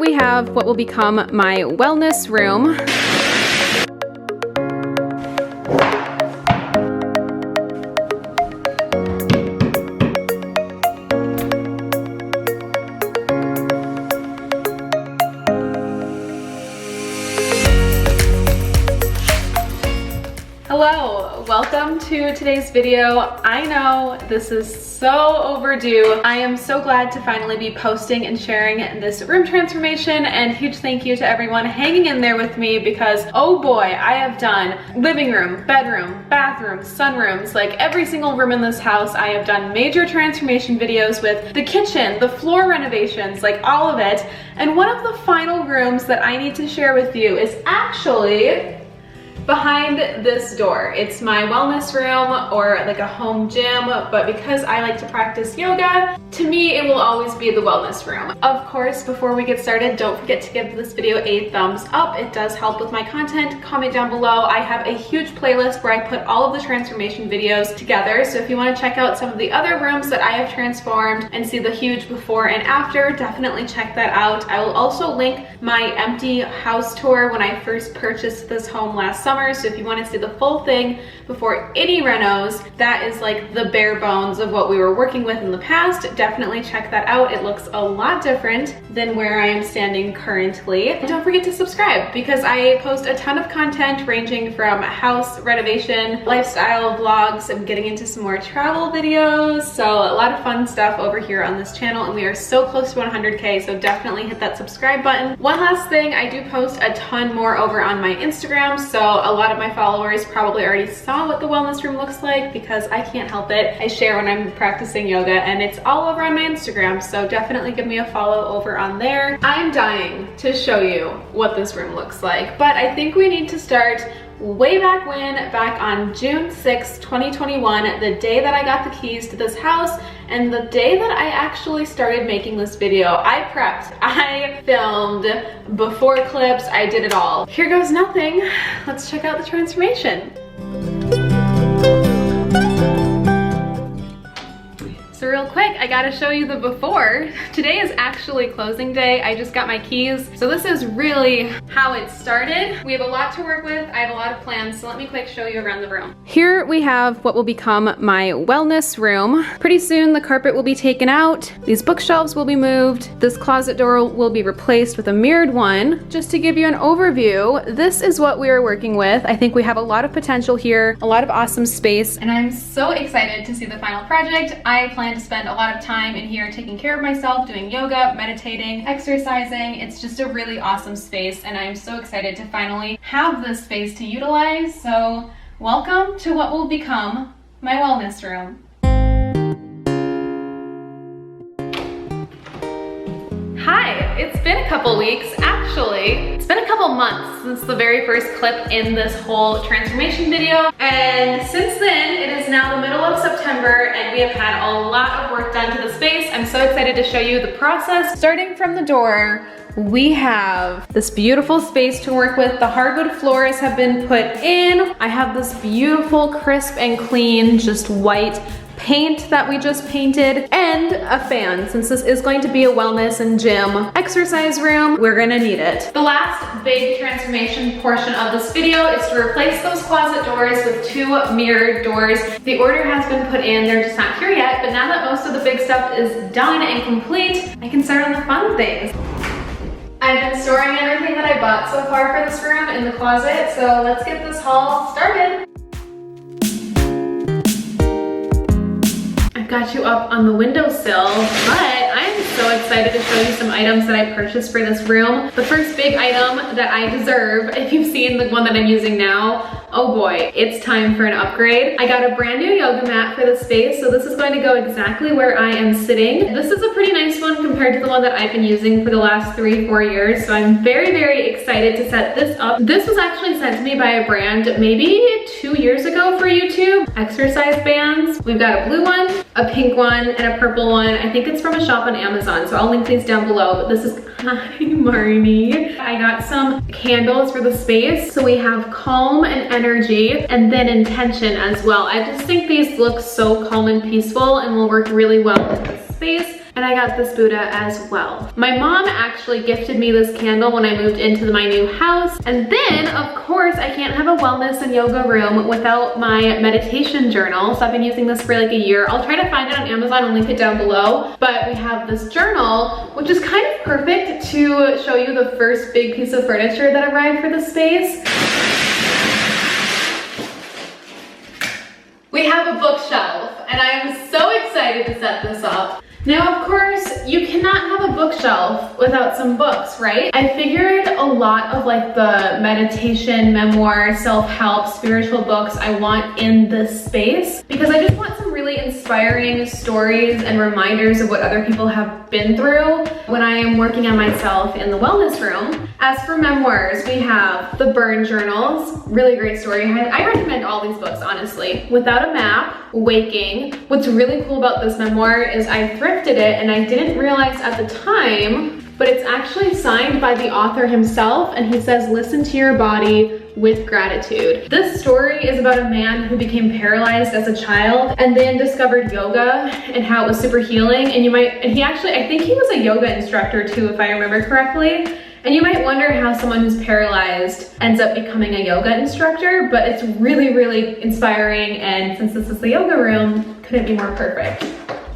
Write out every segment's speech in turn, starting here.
we have what will become my wellness room. Hello, welcome to today's video. I know this is so overdue. I am so glad to finally be posting and sharing this room transformation, and huge thank you to everyone hanging in there with me because oh boy, I have done living room, bedroom, bathroom, sunrooms, like every single room in this house. I have done major transformation videos with the kitchen, the floor renovations, like all of it. And one of the final rooms that I need to share with you is actually behind this door. It's my wellness room or like a home gym, but because I like to practice yoga, to me it will always be the wellness room. Of course, before we get started, don't forget to give this video a thumbs up. It does help with my content. Comment down below. I have a huge playlist where I put all of the transformation videos together, so if you want to check out some of the other rooms that I have transformed and see the huge before and after, definitely check that out. I will also link my empty house tour when I first purchased this home last summer. So if you want to see the full thing before any renos, that is like the bare bones of what we were working with in the past. Definitely check that out. It looks a lot different than where I am standing currently. And don't forget to subscribe because I post a ton of content ranging from house renovation, lifestyle vlogs. I'm getting into some more travel videos. So a lot of fun stuff over here on this channel, and we are so close to 100K. So definitely hit that subscribe button. One last thing, I do post a ton more over on my Instagram. So a lot of my followers probably already saw what the wellness room looks like because I can't help it. I share when I'm practicing yoga and it's all over on my Instagram, so definitely give me a follow over on there. I'm dying to show you what this room looks like, but I think we need to start way back when, back on June 6, 2021, the day that I got the keys to this house and the day that I actually started making this video. I prepped, I filmed before clips, I did it all. Here goes nothing. Let's check out the transformation. So real quick, I gotta show you the before. Today is actually closing day. I just got my keys. So this is really how it started. We have a lot to work with. I have a lot of plans, so let me quick show you around the room. Here we have what will become my wellness room. Pretty soon the carpet will be taken out. These bookshelves will be moved. This closet door will be replaced with a mirrored one. Just to give you an overview, this is what we are working with. I think we have a lot of potential here, a lot of awesome space, and I'm so excited to see the final project. I plan to spend a lot of time in here taking care of myself, doing yoga, meditating, exercising. It's just a really awesome space, and I'm so excited to finally have this space to utilize. So welcome to what will become my wellness room. Hi, it's been a couple weeks. Actually, it's been a couple months since the very first clip in this whole transformation video. And since then, it is now the middle of September and we have had a lot of work done to the space. I'm so excited to show you the process. Starting from the door, we have this beautiful space to work with. The hardwood floors have been put in. I have this beautiful, crisp and clean, just white paint that we just painted, and a fan. Since this is going to be a wellness and gym exercise room, we're gonna need it. The last big transformation portion of this video is to replace those closet doors with two mirrored doors. The order has been put in, they're just not here yet, but now that most of the big stuff is done and complete, I can start on the fun things. I've been storing everything that I bought so far for this room in the closet, so let's get this haul started. I've got you up on the windowsill, but I'm so excited to show you some items that I purchased for this room. The first big item that I deserve, if you've seen the one that I'm using now, oh boy, it's time for an upgrade. I got a brand new yoga mat for the space, so this is going to go exactly where I am sitting. This is a pretty nice one compared to the one that I've been using for the last 3-4 years, so I'm very, very excited to set this up. This was actually sent to me by a brand maybe 2 years ago for YouTube. Exercise bands. We've got a blue one, a pink one, and a purple one. I think it's from a shop on Amazon, so I'll link these down below, but this is hi Marnie. I got some candles for the space. So we have calm and energy, and then intention as well. I just think these look so calm and peaceful and will work really well in this space. And I got this Buddha as well. My mom actually gifted me this candle when I moved into my new house. And then, of course, I can't have a wellness and yoga room without my meditation journal. So I've been using this for like a year. I'll try to find it on Amazon and link it down below. But we have this journal, which is kind of perfect to show you the first big piece of furniture that arrived for the space. We have a bookshelf, and I am so excited to set this up. Now, of course, you cannot have a bookshelf without some books, right? I figured a lot of like the meditation, memoir, self-help, spiritual books I want in this space because I just want some really inspiring stories and reminders of what other people have been through when I am working on myself in the wellness room. As for memoirs, we have the Burn journals, really great story. I recommend all these books, honestly. Without a Map, Waking. What's really cool about this memoir is I thrifted it and I didn't realize at the time, but it's actually signed by the author himself, and he says, listen to your body with gratitude. This story is about a man who became paralyzed as a child and then discovered yoga and how it was super healing. And I think he was a yoga instructor too, if I remember correctly. And you might wonder how someone who's paralyzed ends up becoming a yoga instructor, but it's really, really inspiring. And since this is the yoga room, couldn't be more perfect.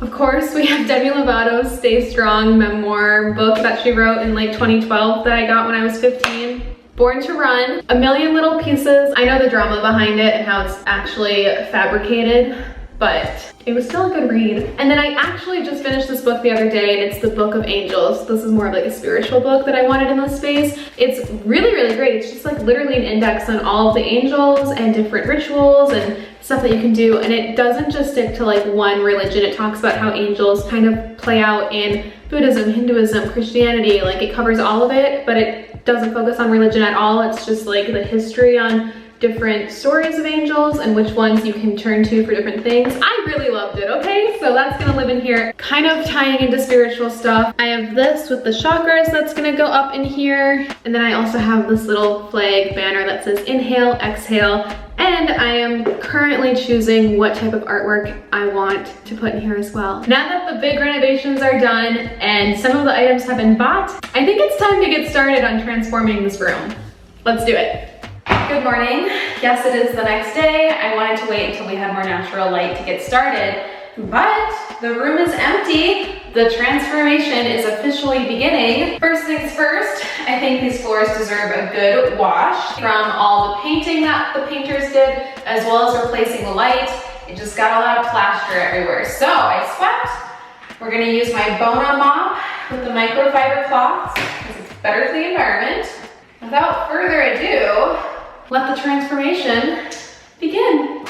Of course, we have Demi Lovato's Stay Strong memoir book that she wrote in like 2012 that I got when I was 15. Born to Run, a million little pieces. I know the drama behind it and how it's actually fabricated, but it was still a good read. And then I actually just finished this book the other day, and it's the Book of Angels. This is more of like a spiritual book that I wanted in this space. It's really, really great. It's just like literally an index on all of the angels and different rituals and stuff that you can do. And it doesn't just stick to like one religion. It talks about how angels kind of play out in Buddhism, Hinduism, Christianity. Like it covers all of it, but it doesn't focus on religion at all. It's just like the history on different stories of angels and which ones you can turn to for different things. I really loved it, okay? So that's gonna live in here, kind of tying into spiritual stuff. I have this with the chakras that's gonna go up in here. And then I also have this little flag banner that says inhale, exhale. And I am currently choosing what type of artwork I want to put in here as well. Now that the big renovations are done and some of the items have been bought, I think it's time to get started on transforming this room. Let's do it. Good morning. Yes, it is the next day. I wanted to wait until we had more natural light to get started, but the room is empty. The transformation is officially beginning. First things first, I think these floors deserve a good wash from all the painting that the painters did, as well as replacing the light. It just got a lot of plaster everywhere. So I swept. We're gonna use my Bona mop with the microfiber cloths because it's better for the environment. Without further ado, let the transformation begin.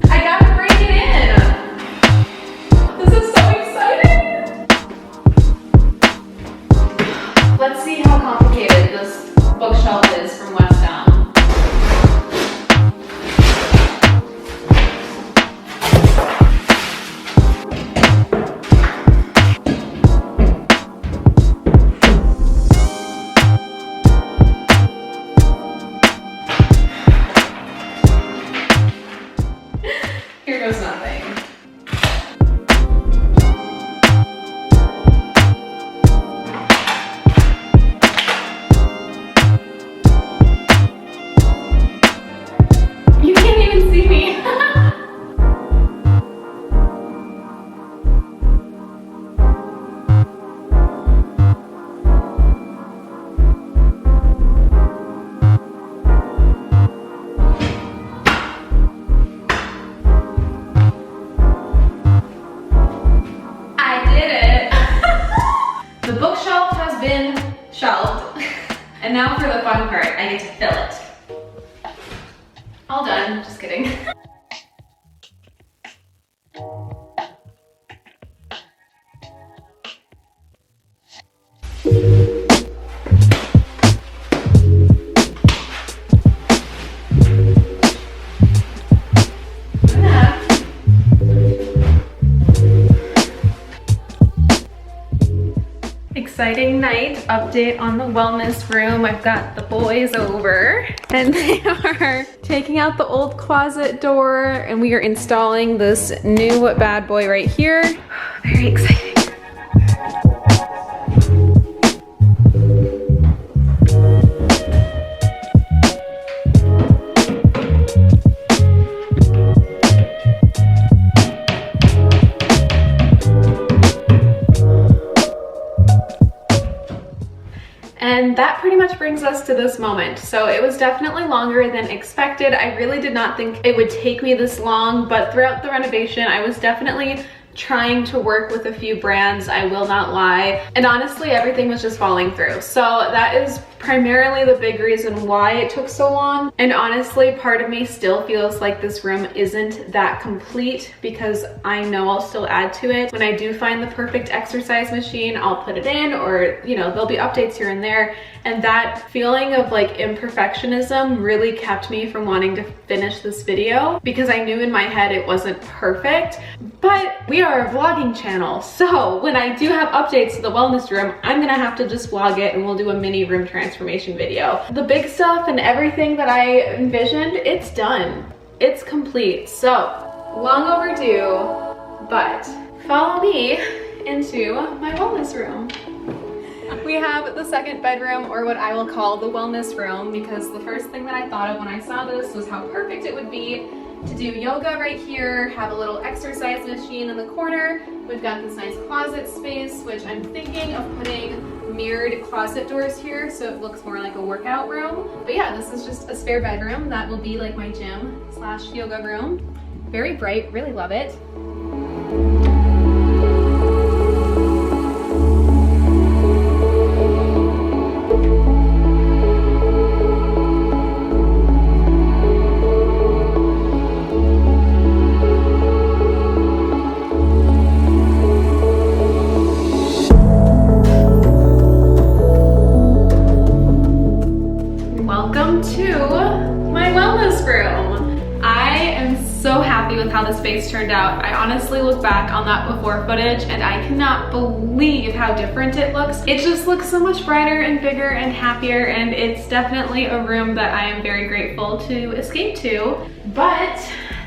I gotta bring it in. This is so exciting. Let's see how complicated this bookshelf is from West Elm. Here goes nothing. You can't even see me. I did it. The bookshelf has been shelved. And now for the fun part, I get to fill it. All done, just kidding. Friday night update on the wellness room. I've got the boys over and they are taking out the old closet door and we are installing this new bad boy right here. Very exciting. And that pretty much brings us to this moment. So it was definitely longer than expected. I really did not think it would take me this long, but throughout the renovation, I was definitely trying to work with a few brands, I will not lie. And honestly, everything was just falling through. So that is primarily the big reason why it took so long. And honestly, part of me still feels like this room isn't that complete because I know I'll still add to it. When I do find the perfect exercise machine, I'll put it in, or you know, there'll be updates here and there. And that feeling of like imperfectionism really kept me from wanting to finish this video because I knew in my head it wasn't perfect. But we are a vlogging channel, so when I do have updates to the wellness room, I'm gonna have to just vlog it and we'll do a mini room transformation video. The big stuff and everything that I envisioned, it's done. It's complete. So, long overdue, but follow me into my wellness room. We have the second bedroom, or what I will call the wellness room, because the first thing that I thought of when I saw this was how perfect it would be to do yoga right here, have a little exercise machine in the corner. We've got this nice closet space, which I'm thinking of putting mirrored closet doors here so it looks more like a workout room. But yeah, this is just a spare bedroom that will be like my gym / yoga room. Very bright, really love it. With how the space turned out. I honestly look back on that before footage and I cannot believe how different it looks. It just looks so much brighter and bigger and happier, and it's definitely a room that I am very grateful to escape to. But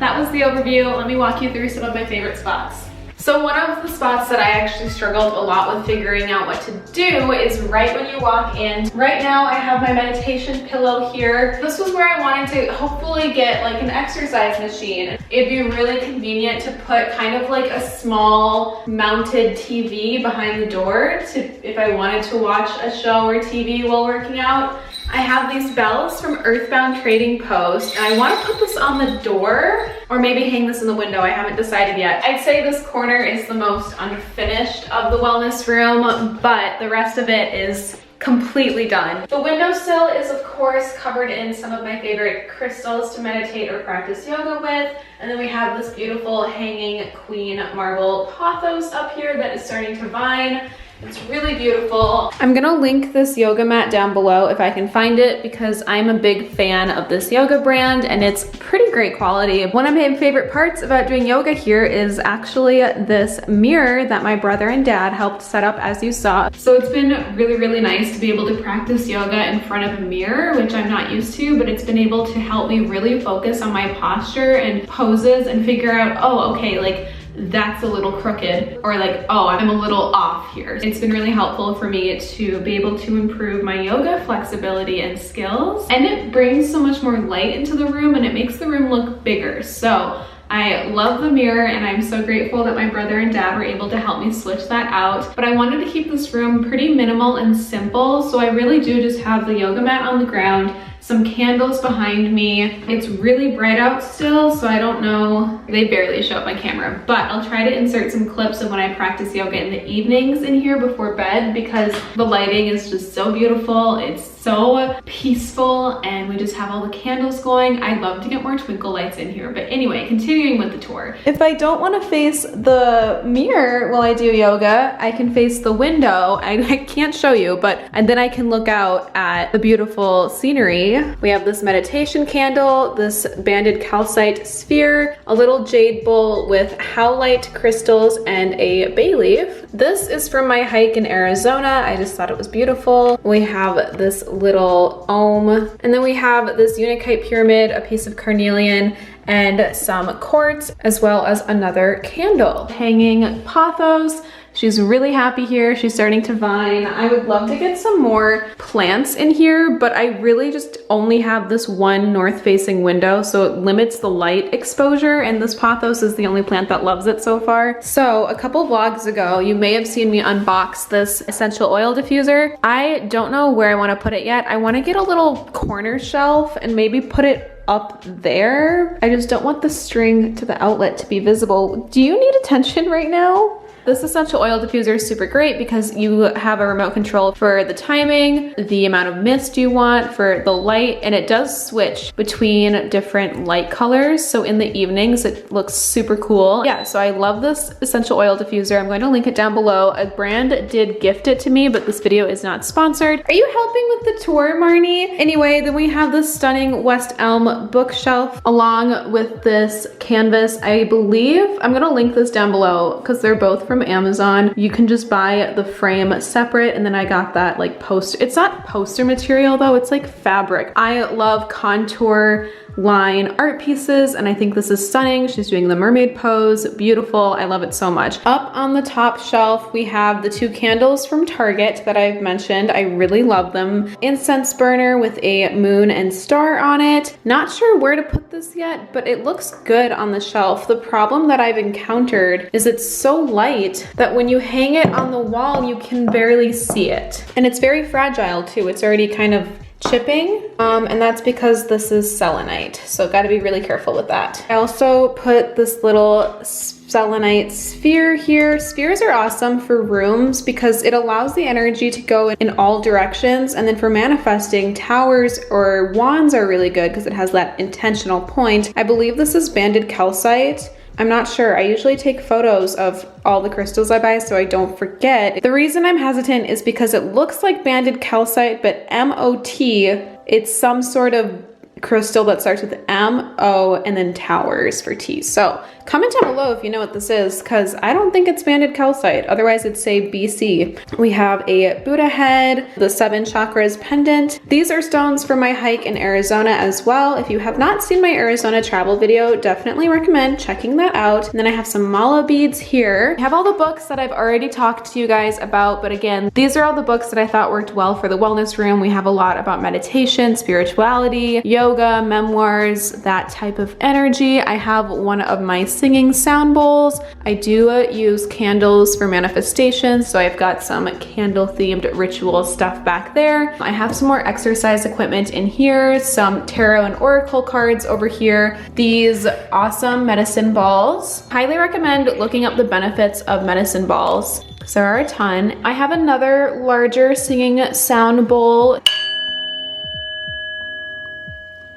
that was the overview. Let me walk you through some of my favorite spots. So one of the spots that I actually struggled a lot with figuring out what to do is right when you walk in. Right now I have my meditation pillow here. This was where I wanted to hopefully get like an exercise machine. It'd be really convenient to put kind of like a small mounted TV behind the door if I wanted to watch a show or TV while working out. I have these bells from Earthbound Trading Post, and I want to put this on the door or maybe hang this in the window. I haven't decided yet. I'd say this corner is the most unfinished of the wellness room, but the rest of it is completely done. The windowsill is of course covered in some of my favorite crystals to meditate or practice yoga with. And then we have this beautiful hanging queen marble pothos up here that is starting to vine. It's really beautiful. I'm gonna link this yoga mat down below if I can find it because I'm a big fan of this yoga brand and it's pretty great quality. One of my favorite parts about doing yoga here is actually this mirror that my brother and dad helped set up, as you saw. So it's been really, really nice to be able to practice yoga in front of a mirror, which I'm not used to, but it's been able to help me really focus on my posture and poses and figure out, oh, okay, like that's a little crooked, or like, oh, I'm a little off here. It's been really helpful for me to be able to improve my yoga flexibility and skills. And it brings so much more light into the room and it makes the room look bigger. So I love the mirror and I'm so grateful that my brother and dad were able to help me switch that out. But I wanted to keep this room pretty minimal and simple. So I really do just have the yoga mat on the ground, some candles behind me. It's really bright out still, so I don't know. They barely show up on camera, but I'll try to insert some clips of when I practice yoga in the evenings in here before bed because the lighting is just so beautiful. It's so peaceful and we just have all the candles going. I'd love to get more twinkle lights in here, but anyway, continuing with the tour. If I don't want to face the mirror while I do yoga, I can face the window. I can't show you, and then I can look out at the beautiful scenery tea. We have this meditation candle, this banded calcite sphere, a little jade bowl with howlite crystals, and a bay leaf. This is from my hike in Arizona. I just thought it was beautiful. We have this little ohm, and then we have this unakite pyramid, a piece of carnelian, and some quartz, as well as another candle. Hanging pothos. She's really happy here. She's starting to vine. I would love to get some more plants in here, but I really just only have this one north-facing window, so it limits the light exposure, and this pothos is the only plant that loves it so far. So a couple vlogs ago, you may have seen me unbox this essential oil diffuser. I don't know where I want to put it yet. I want to get a little corner shelf and maybe put it up there. I just don't want the string to the outlet to be visible. Do you need attention right now? This essential oil diffuser is super great because you have a remote control for the timing, the amount of mist you want, for the light, and it does switch between different light colors. So in the evenings, it looks super cool. Yeah, so I love this essential oil diffuser. I'm going to link it down below. A brand did gift it to me, but this video is not sponsored. Are you helping with the tour, Marnie? Anyway, then we have this stunning West Elm bookshelf along with this canvas. I believe, I'm gonna link this down below because they're both from Amazon. You can just buy the frame separate, and then I got that like poster. It's not poster material though, it's like fabric. I love contour line art pieces, and I think this is stunning. She's doing the mermaid pose, beautiful. I love it so much. Up on the top shelf, we have the two candles from Target that I've mentioned. I really love them. Incense burner with a moon and star on it. Not sure where to put this yet, but it looks good on the shelf. The problem that I've encountered is it's so light that when you hang it on the wall, you can barely see it. And it's very fragile too. It's already kind of chipping, and that's because this is selenite, so got to be really careful with that. I also put this little selenite sphere here. Spheres are awesome for rooms because it allows the energy to go in all directions, and then for manifesting, towers or wands are really good because it has that intentional point. I believe this is banded calcite. I'm not sure. I usually take photos of all the crystals I buy so I don't forget. The reason I'm hesitant is because it looks like banded calcite, but M-O-T, it's some sort of crystal that starts with M-O and then towers for T. So comment down below if you know what this is, because I don't think it's banded calcite. Otherwise it'd say BC. We have a Buddha head, the 7 chakras pendant. These are stones for my hike in Arizona as well. If you have not seen my Arizona travel video, definitely recommend checking that out. And then I have some mala beads here. I have all the books that I've already talked to you guys about, but again, these are all the books that I thought worked well for the wellness room. We have a lot about meditation, spirituality, yoga, memoirs, that type of energy. I have one of my singing sound bowls. I do use candles for manifestation, so I've got some candle themed ritual stuff back there. I have some more exercise equipment in here, some tarot and oracle cards over here, these awesome medicine balls. Highly recommend looking up the benefits of medicine balls. So there are a ton. I have another larger singing sound bowl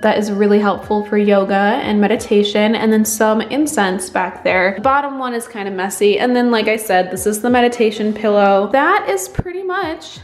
that is really helpful for yoga and meditation, and then some incense back there. The bottom one is kind of messy, and then like I said, this is the meditation pillow. That is pretty much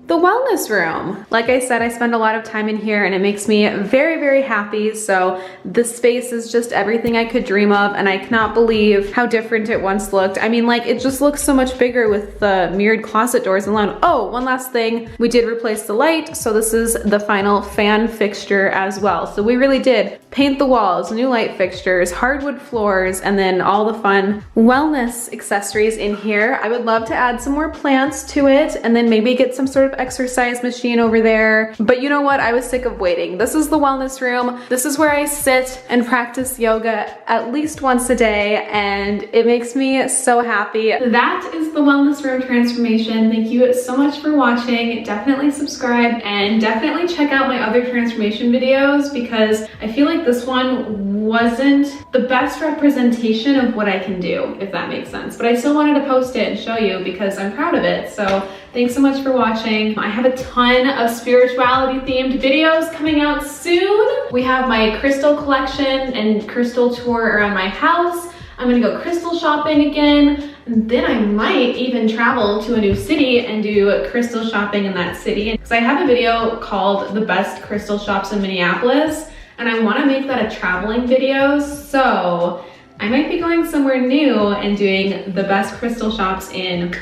the wellness room. Like I said, I spend a lot of time in here and it makes me very, very happy. So this space is just everything I could dream of, and I cannot believe how different it once looked. I mean, like, it just looks so much bigger with the mirrored closet doors alone. Oh, one last thing, we did replace the light, so this is the final fan fixture as well. So we really did paint the walls, new light fixtures, hardwood floors, and then all the fun wellness accessories in here. I would love to add some more plants to it, and then maybe get some sort of exercise machine over there. But you know what? I was sick of waiting. This is the wellness room. This is where I sit and practice yoga at least once a day, and it makes me so happy. That is the wellness room transformation. Thank you so much for watching. Definitely subscribe and definitely check out my other transformation videos, because I feel like this one wasn't the best representation of what I can do, if that makes sense. But I still wanted to post it and show you because I'm proud of it. So thanks so much for watching. I have a ton of spirituality themed videos coming out soon. We have my crystal collection and crystal tour around my house. I'm gonna go crystal shopping again. Then I might even travel to a new city and do crystal shopping in that city. Because I have a video called The Best Crystal Shops in Minneapolis, and I wanna make that a traveling video. So I might be going somewhere new and doing the best crystal shops in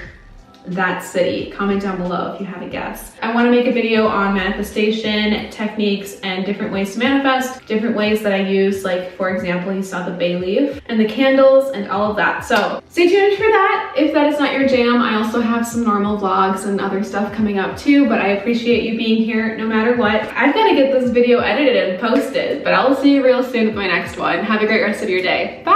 that city. Comment down below if you have a guess. I want to make a video on manifestation techniques and different ways to manifest, different ways that I use, like for example, you saw the bay leaf and the candles and all of that. So stay tuned for that. If that is not your jam, I also have some normal vlogs and other stuff coming up too, but I appreciate you being here no matter what. I've got to get this video edited and posted, but I'll see you real soon with my next one. Have a great rest of your day. Bye.